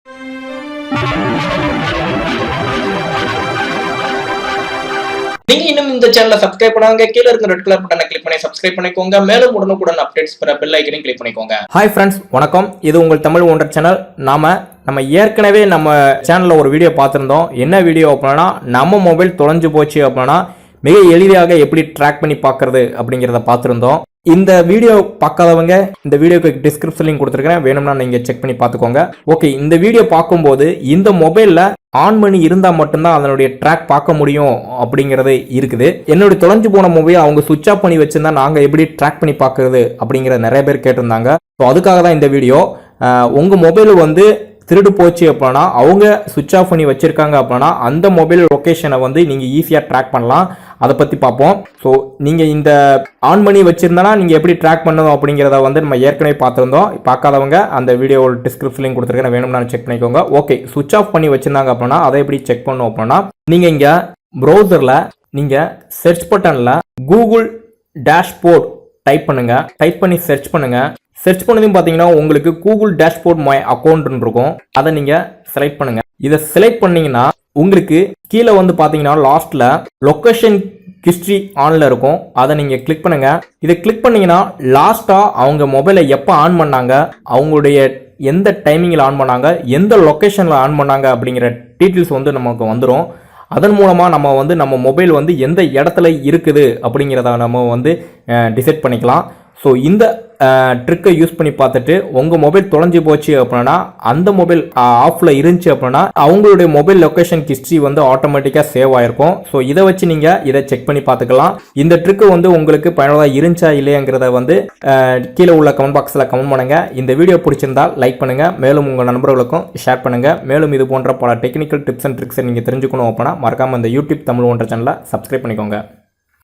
நீங்க இன்னும் இந்த சேனலை சப்ஸ்கிரைப் பண்ணாங்க கீழ இருக்க ரெட் கலர் பட்டனை கிளிக் பண்ணி சப்ஸ்கிரைப் பண்ணிக்கோங்க. மேலும் உடனுக்குடன் அப்டேட்ஸ் பெற பெல் ஐகானையும் கிளிக் பண்ணிக்கோங்க. ஹாய் ஃப்ரெண்ட்ஸ், வணக்கம். இது உங்கள் தமிழ் ஒன்றர் சேனல். நம்ம ஏற்கனவே நம்ம சேனல்ல ஒரு வீடியோ பார்த்திருந்தோம். என்ன வீடியோ அப்படின்னா, நம்ம மொபைல் தொலைஞ்சு போச்சு அப்படின்னா மிக எளிதாக எப்படி ட்ராக் பண்ணி பார்க்கறது அப்படிங்கிறத பார்த்திருந்தோம். இந்த வீடியோ பார்க்காதவங்க இந்த வீடியோக்கு டிஸ்கிரிப்ஷன் லிங்க் கொடுத்துருக்கேன், வேணும்னா நீங்க செக் பண்ணி பார்த்துக்கோங்க. ஓகே, இந்த வீடியோ பார்க்கும்போது இந்த மொபைல்ல ஆன் பண்ணி இருந்தால் மட்டும்தான் அதனுடைய ட்ராக் பார்க்க முடியும் அப்படிங்கிறது இருக்குது. என்னுடைய தொலைஞ்சு போன மொபைல் அவங்க சுவிட்ச் ஆஃப் பண்ணி வச்சிருந்தா நாங்கள் எப்படி ட்ராக் பண்ணி பார்க்கறது அப்படிங்கிற நிறைய பேர் கேட்டிருந்தாங்க. ஸோ அதுக்காக தான் இந்த வீடியோ. உங்கள் மொபைல் வந்து திருடு போச்சு அப்படின்னா, அவங்க சுவிட்ச் ஆஃப் பண்ணி வச்சிருக்காங்க அப்படின்னா அந்த மொபைல் லொக்கேஷனை வந்து நீங்கள் ஈஸியாக ட்ராக் பண்ணலாம். அதை பற்றி பார்ப்போம். ஸோ நீங்கள் இந்த ஆன் பண்ணி வச்சிருந்தனா நீங்கள் எப்படி ட்ராக் பண்ணணும் அப்படிங்கிறத வந்து நம்ம ஏற்கனவே பார்த்துருந்தோம். பார்க்காதவங்க அந்த வீடியோ டிஸ்கிரிப்ஷன் லிங்க் கொடுத்துருக்கேன், வேணும்னா செக் பண்ணிக்கோங்க. ஓகே, சுவிட்ச் ஆஃப் பண்ணி வச்சிருந்தாங்க அப்படின்னா அதை எப்படி செக் பண்ணணும் அப்படின்னா, நீங்கள் இங்கே ப்ரௌசரில் நீங்கள் சர்ச் பட்டனில் கூகுள் டேஷ்போர்ட் டைப் பண்ணுங்க. டைப் பண்ணி சர்ச் பண்ணுங்க. சர்ச் பண்ணதும் பார்த்தீங்கன்னா உங்களுக்கு கூகுள் டேஷ்போர்ட் மை அக்கௌண்ட் இருக்கும். அதை நீங்கள் செலக்ட் பண்ணுங்க. இதை செலக்ட் பண்ணீங்கன்னா உங்களுக்கு கீழே வந்து பார்த்தீங்கன்னா லாஸ்ட்ல லொக்கேஷன் ஹிஸ்ட்ரி ஆன்ல இருக்கும். அதை நீங்கள் கிளிக் பண்ணுங்க. இதை கிளிக் பண்ணீங்கன்னா லாஸ்டா அவங்க மொபைலை எப்போ ஆன் பண்ணாங்க, அவங்களுடைய எந்த டைமிங்கில் ஆன் பண்ணாங்க, எந்த லொக்கேஷனில் ஆன் பண்ணாங்க அப்படிங்கிற டீட்டெயில்ஸ் வந்து நமக்கு வந்துடும். அதன் மூலமாக நம்ம வந்து நம்ம மொபைல் வந்து எந்த இடத்துல இருக்குது அப்படிங்கிறத நம்ம வந்து டிசைட் பண்ணிக்கலாம். ஸோ இந்த ட்ரிக்கை யூஸ் பண்ணி பார்த்துட்டு உங்கள் மொபைல் தொலைஞ்சு போச்சு அப்படின்னா, அந்த மொபைல் ஆஃபில் இருந்துச்சு அப்படின்னா அவங்களுடைய மொபைல் லொக்கேஷன் ஹிஸ்ட்ரி வந்து ஆட்டோமேட்டிக்காக சேவ் ஆகிருக்கும். ஸோ இதை வச்சு நீங்கள் இதை செக் பண்ணி பார்த்துக்கலாம். இந்த ட்ரிக்கு வந்து உங்களுக்கு பயனுள்ளதாக இருந்துச்சா இல்லையாங்கிறத வந்து கீழே உள்ள கமெண்ட் பாக்ஸில் கமெண்ட் பண்ணுங்கள். இந்த வீடியோ பிடிச்சிருந்தால் லைக் பண்ணுங்கள். மேலும் உங்கள் நண்பர்களுக்கும் ஷேர் பண்ணுங்கள். மேலும் இது போன்ற பல டெக்னிக்கல் டிப்ஸ் அண்ட் ட்ரிக்ஸை நீங்கள் தெரிஞ்சுக்கணும் அப்படின்னா மறக்காமல் இந்த யூடியூப் தமிழ் ஒன்றர் சேனலை சப்ஸ்கிரைப் பண்ணிக்கோங்க.